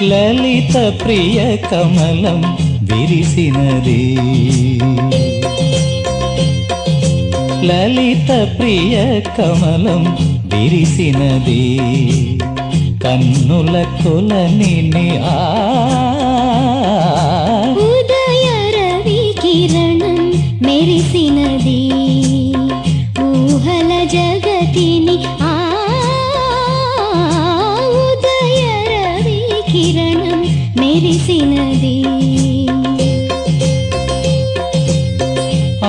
లలిత ప్రియ కమలం విరిసినది లలిత ప్రియ కమలం విరిసినది కన్నుల కొలనిని ఉదయ రవి కిరణం మెరిసినది ఊహల జగతిని ఉదయ రవి కిరణం మెరిసినది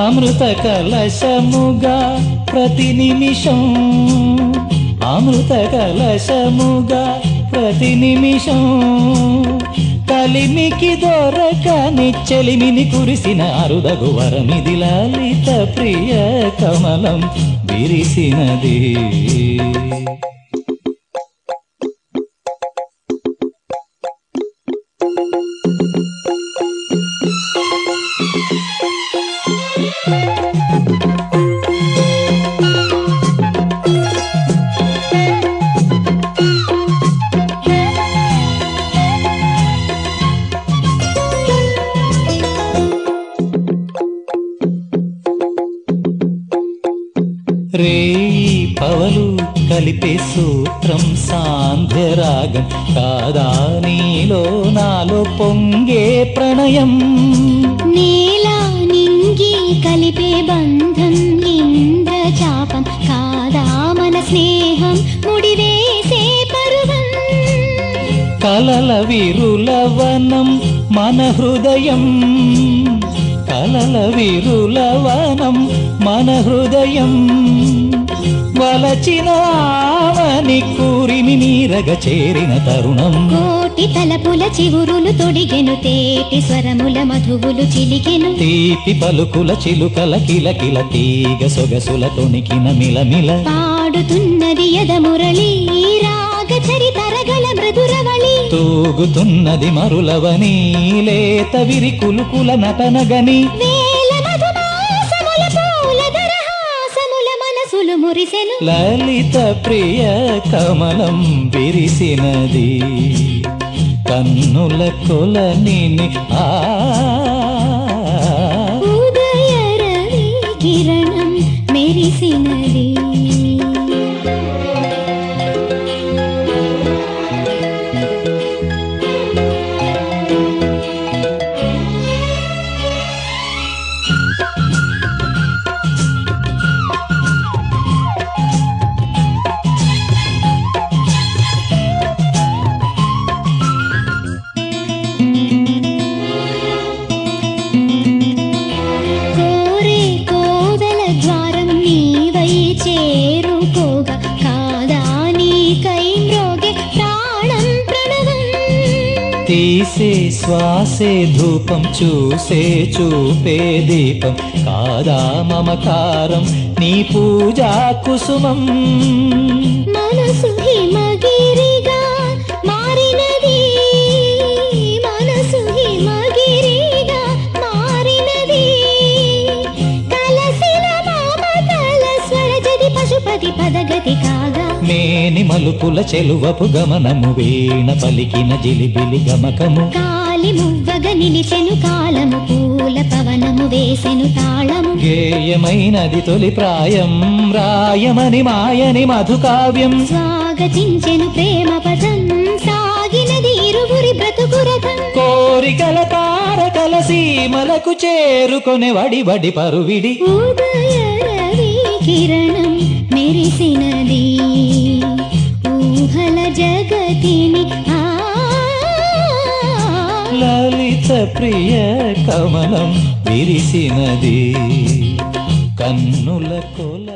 అమృత కలశముగా ప్రతి నిమిషం అమృత కలశముగా ప్రతి నిమిషం కలిమికి దొరకని చెలిమిని కురిసిన అరుదగు వరమిది లలిత ప్రియ కమలం విరిసినది రేయి పవలు కలిపే సూత్రం సాంధ్యరాగం కాదా నీలో నాలో పొంగే ప్రణయం నేలా నింగి కలిపే బంధం ఇంద్రచాపం కాదా మన స్నేహం ముడివేసే పరువం కలల విరులవనం మన హృదయం కలల విరులవనం మన హృదయం వలచిన ఆవని కూరిమి నీరగ చేరిన తరుణం కోటి తలపుల చివురులు తొడిగెను తేటి స్వరముల మధువులు చిలికెను తీపి పలుకుల చిలుకల కిలకిల తీగ సొగసుల తొణికిన మిలమిల పాడుతున్నది యదమురళి రాగ చరితరగల మృదురవళి తూగుతున్నది మరులవని లేత విరి కులుకుల నటనగని లలిత ప్రియ కమలం విరిసినది కన్నుల కొలనిని ఉదయ రవి కిరణం మెరిసినది తీసే శ్వాసే ధూపం చూసే చూపే దీపం కాదా మమకారం నీ పూజా కుసుమం మనసు హిమగిరిగా మారినది మనసు హిమగిరిగా మారినది కలసిన మమతల స్వరజది పశుపతి పదగతి కాగా మేని మలుపుల చెలువపు గమనము వీణ పలికిన జిలిబిలి గమకము కాలి మువ్వగ నిలిచెను కాలము పూల పవనము వేసెను తాళము గేయమైనది తొలి ప్రాయం రాయమని మాయని మధుకావ్యం స్వాగతించెను ప్రేమ పదం సాగినది ఇరువురి బ్రతుకురథం కోరికల తారకల సీమలకు చేరుకొనే వడి వడి పరువిడి ఉదయ రవి కిరణం మెరిసినది ఊహల జగతిని లలిత ప్రియ కమలం విరిసినది కన్నుల కొల